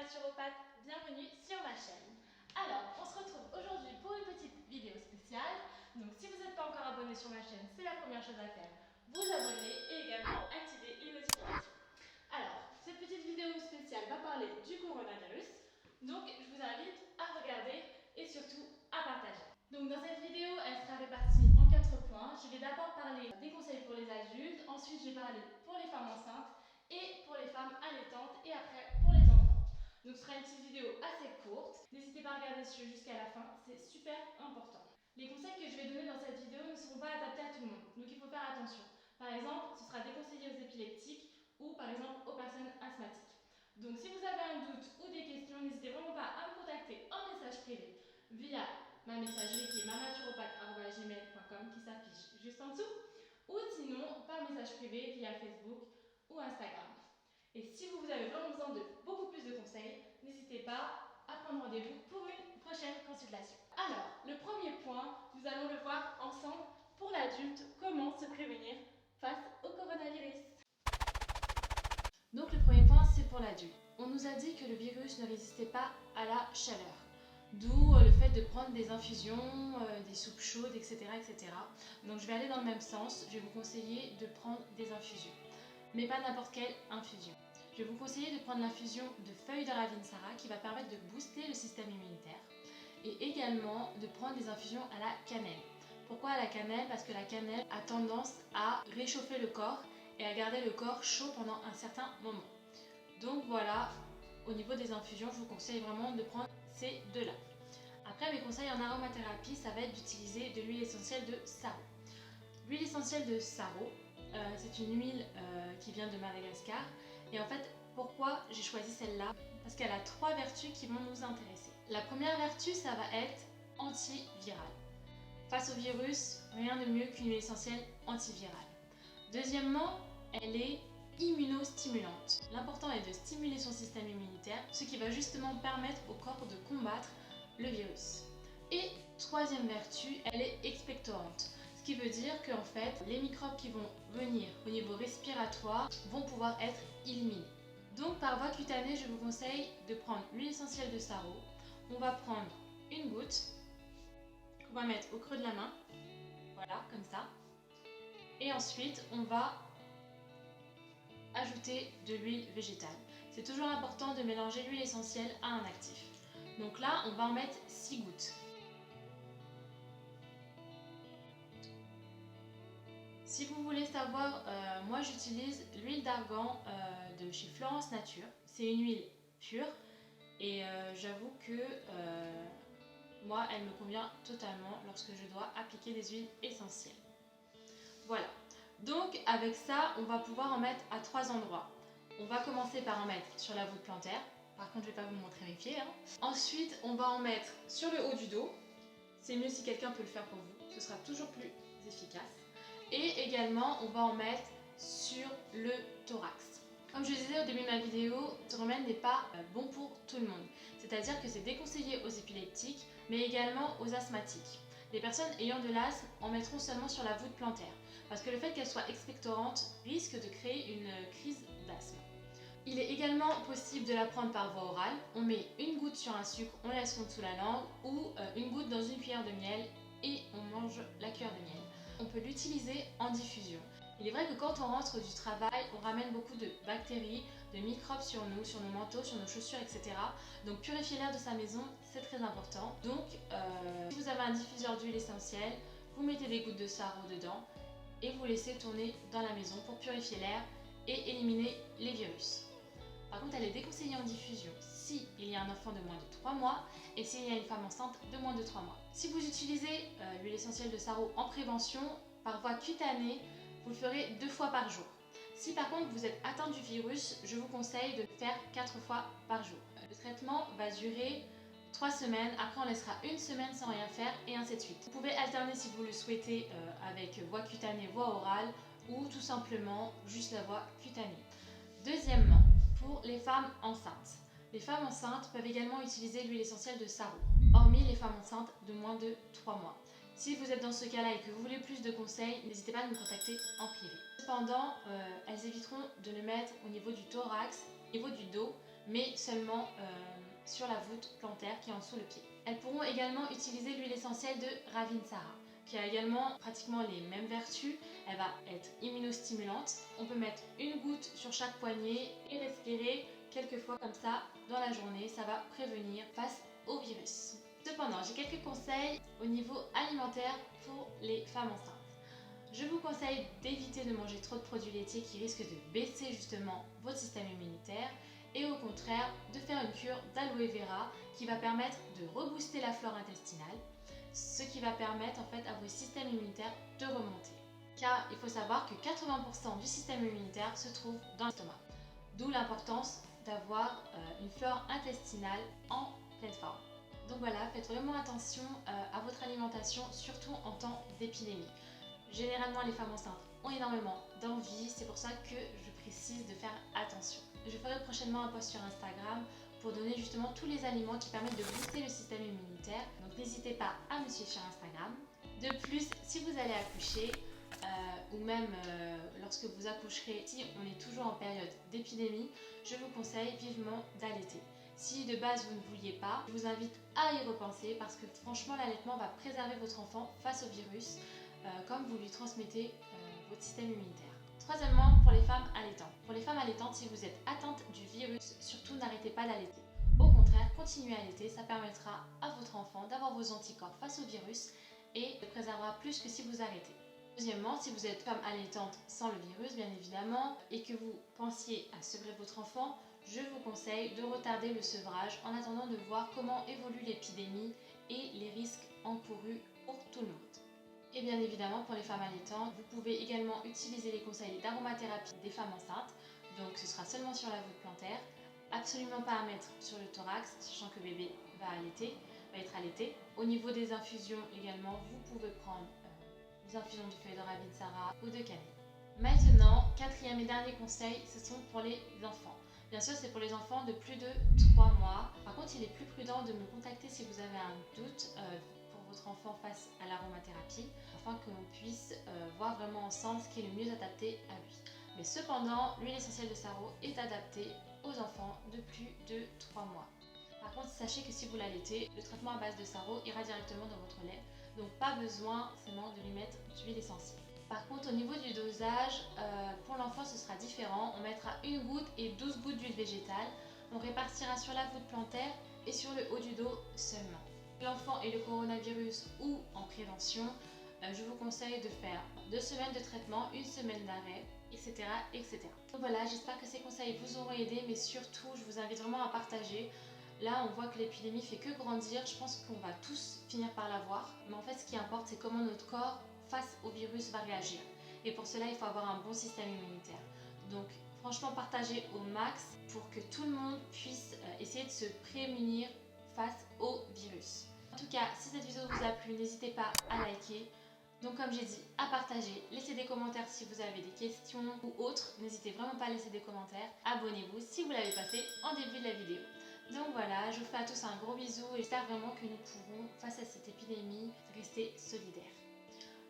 naturopathe, bienvenue sur ma chaîne. Alors, on se retrouve aujourd'hui pour une petite vidéo spéciale. Donc si vous n'êtes pas encore abonné sur ma chaîne, c'est la première chose à faire. Vous abonner et également activer les notifications. Alors, cette petite vidéo spéciale va parler du coronavirus. Donc je vous invite à regarder et surtout à partager. Donc dans cette vidéo, elle sera répartie en 4 points. Je vais d'abord parler des conseils pour les adultes, ensuite je vais parler pour les femmes enceintes et pour les femmes allaitantes et après pour les enfants. Donc ce sera une petite vidéo assez courte. N'hésitez pas à regarder jusqu'à la fin, c'est super important. Les conseils que je vais donner dans cette vidéo ne seront pas adaptés à tout le monde, donc il faut faire attention. Par exemple, ce sera déconseillé aux épileptiques ou par exemple aux personnes asthmatiques. Donc si vous avez un doute ou des questions, n'hésitez vraiment pas à me contacter en message privé via ma messagerie qui est mamathuropathe@gmail.com qui s'affiche juste en dessous, ou sinon par message privé via Facebook ou Instagram. Et si vous avez vraiment besoin de beaucoup plus de conseils, n'hésitez pas à prendre rendez-vous pour une prochaine consultation. Alors, le premier point, nous allons le voir ensemble pour l'adulte, comment se prévenir face au coronavirus. Donc le premier point, c'est pour l'adulte. On nous a dit que le virus ne résistait pas à la chaleur. D'où le fait de prendre des infusions, des soupes chaudes, etc., etc. Donc je vais aller dans le même sens, je vais vous conseiller de prendre des infusions. Mais pas n'importe quelle infusion. Je vais vous conseiller de prendre l'infusion de feuilles de Ravinsara qui va permettre de booster le système immunitaire. Et également de prendre des infusions à la cannelle. Pourquoi à la cannelle? Parce que la cannelle a tendance à réchauffer le corps et à garder le corps chaud pendant un certain moment. Donc voilà, au niveau des infusions, je vous conseille vraiment de prendre ces deux-là. Après, mes conseils en aromathérapie, ça va être d'utiliser de l'huile essentielle de Saro. L'huile essentielle de Saro, c'est une huile qui vient de Madagascar. Et en fait, pourquoi j'ai choisi celle-là? Parce qu'elle a 3 vertus qui vont nous intéresser. La première vertu, ça va être antivirale. Face au virus, rien de mieux qu'une huile essentielle antivirale. Deuxièmement, elle est immunostimulante. L'important est de stimuler son système immunitaire, ce qui va justement permettre au corps de combattre le virus. Et troisième vertu, elle est expectorante. Ce qui veut dire qu'en fait, les microbes qui vont venir au niveau respiratoire vont pouvoir être éliminés. Donc par voie cutanée, je vous conseille de prendre l'huile essentielle de Saro. On va prendre une goutte qu'on va mettre au creux de la main, voilà, comme ça. Et ensuite, on va ajouter de l'huile végétale. C'est toujours important de mélanger l'huile essentielle à un actif. Donc là, on va en mettre 6 gouttes. Si vous voulez savoir, moi j'utilise l'huile d'argan de chez Florence Nature. C'est une huile pure et j'avoue que moi elle me convient totalement lorsque je dois appliquer des huiles essentielles. Voilà. Donc avec ça, on va pouvoir en mettre à 3 endroits. On va commencer par en mettre sur la voûte plantaire. Par contre, je ne vais pas vous montrer mes pieds. Ensuite, on va en mettre sur le haut du dos. C'est mieux si quelqu'un peut le faire pour vous. Ce sera toujours plus efficace. Et également, on va en mettre sur le thorax. Comme je disais au début de ma vidéo, ce remède n'est pas bon pour tout le monde. C'est-à-dire que c'est déconseillé aux épileptiques, mais également aux asthmatiques. Les personnes ayant de l'asthme en mettront seulement sur la voûte plantaire, parce que le fait qu'elle soit expectorante risque de créer une crise d'asthme. Il est également possible de la prendre par voie orale. On met une goutte sur un sucre, on laisse fondre sous la langue, ou une goutte dans une cuillère de miel et on mange la cuillère de miel. On peut l'utiliser en diffusion. Il est vrai que quand on rentre du travail, on ramène beaucoup de bactéries, de microbes sur nos manteaux, sur nos chaussures, etc. Donc purifier l'air de sa maison, c'est très important. Donc si vous avez un diffuseur d'huile essentielle, vous mettez des gouttes de Saro dedans et vous laissez tourner dans la maison pour purifier l'air et éliminer les virus. Par contre, elle est déconseillée en diffusion s'il y a un enfant de moins de 3 mois et s'il y a une femme enceinte de moins de 3 mois. Si vous utilisez l'huile essentielle de Saro en prévention, par voie cutanée, vous le ferez 2 fois par jour. Si par contre vous êtes atteint du virus, je vous conseille de le faire 4 fois par jour. Le traitement va durer 3 semaines, après on laissera 1 semaine sans rien faire et ainsi de suite. Vous pouvez alterner si vous le souhaitez avec voie cutanée, voie orale ou tout simplement juste la voie cutanée. Deuxièmement, pour les femmes enceintes. Les femmes enceintes peuvent également utiliser l'huile essentielle de Saro, hormis les femmes enceintes de moins de 3 mois. Si vous êtes dans ce cas-là et que vous voulez plus de conseils, n'hésitez pas à me contacter en privé. Cependant, elles éviteront de le mettre au niveau du thorax, au niveau du dos, mais seulement sur la voûte plantaire qui est en dessous le pied. Elles pourront également utiliser l'huile essentielle de Ravinsara, qui a également pratiquement les mêmes vertus. Elle va être immunostimulante. On peut mettre une goutte sur chaque poignet et respirer quelques fois comme ça dans la journée. Ça va prévenir face au virus. Cependant, j'ai quelques conseils au niveau alimentaire pour les femmes enceintes. Je vous conseille d'éviter de manger trop de produits laitiers qui risquent de baisser justement votre système immunitaire et au contraire de faire une cure d'aloe vera qui va permettre de rebooster la flore intestinale, ce qui va permettre en fait à votre système immunitaire de remonter. Car il faut savoir que 80% du système immunitaire se trouve dans l'estomac, d'où l'importance d'avoir une flore intestinale en pleine forme. Donc voilà, faites vraiment attention à votre alimentation, surtout en temps d'épidémie. Généralement, les femmes enceintes ont énormément d'envie, c'est pour ça que je précise de faire attention. Je ferai prochainement un post sur Instagram pour donner justement tous les aliments qui permettent de booster le système immunitaire. Donc n'hésitez pas à me suivre sur Instagram. De plus, si vous allez accoucher, ou même lorsque vous accoucherez, si on est toujours en période d'épidémie, je vous conseille vivement d'allaiter. Si de base vous ne vouliez pas, je vous invite à y repenser parce que franchement l'allaitement va préserver votre enfant face au virus comme vous lui transmettez votre système immunitaire. Troisièmement, pour les femmes allaitantes. Pour les femmes allaitantes, si vous êtes atteinte du virus, surtout n'arrêtez pas d'allaiter. Au contraire, continuez à allaiter, ça permettra à votre enfant d'avoir vos anticorps face au virus et le préservera plus que si vous arrêtez. Deuxièmement, si vous êtes femme allaitante sans le virus, bien évidemment, et que vous pensiez à sevrer votre enfant, je vous conseille de retarder le sevrage en attendant de voir comment évolue l'épidémie et les risques encourus pour tout le monde. Et bien évidemment, pour les femmes allaitantes, vous pouvez également utiliser les conseils d'aromathérapie des femmes enceintes. Donc ce sera seulement sur la voûte plantaire, absolument pas à mettre sur le thorax, sachant que bébé va être allaité. Au niveau des infusions également, vous pouvez prendre des infusions de feuilles de Ravinsara ou de cannelle. Maintenant, quatrième et dernier conseil, ce sont pour les enfants. Bien sûr, c'est pour les enfants de plus de 3 mois. Par contre, il est plus prudent de me contacter si vous avez un doute pour votre enfant face à l'aromathérapie, afin que l'on puisse voir vraiment ensemble ce qui est le mieux adapté à lui. Mais cependant, l'huile essentielle de sarreau est adaptée aux enfants de plus de 3 mois. Par contre, sachez que si vous l'allaitez, le traitement à base de sarreau ira directement dans votre lait, donc pas besoin seulement de lui mettre d'huile essentielle. Par contre, au niveau du dosage, pour l'enfant ce sera différent. On mettra 1 goutte et 12 gouttes d'huile végétale. On répartira sur la voûte plantaire et sur le haut du dos seulement. L'enfant et le coronavirus ou en prévention, je vous conseille de faire 2 semaines de traitement, 1 semaine d'arrêt, etc., etc. Donc voilà, j'espère que ces conseils vous auront aidé, mais surtout, je vous invite vraiment à partager. Là, on voit que l'épidémie fait que grandir. Je pense qu'on va tous finir par l'avoir. Mais en fait, ce qui importe, c'est comment notre corps face au virus va réagir. Et pour cela, il faut avoir un bon système immunitaire. Donc franchement, partagez au max pour que tout le monde puisse essayer de se prémunir face au virus. En tout cas, si cette vidéo vous a plu, n'hésitez pas à liker. Donc comme j'ai dit, à partager, laissez des commentaires si vous avez des questions ou autres. N'hésitez vraiment pas à laisser des commentaires. Abonnez-vous si vous ne l'avez pas fait en début de la vidéo. Donc voilà, je vous fais à tous un gros bisou et j'espère vraiment que nous pourrons, face à cette épidémie, rester solidaires.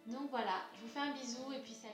Donc voilà, je vous fais un bisou et puis salut.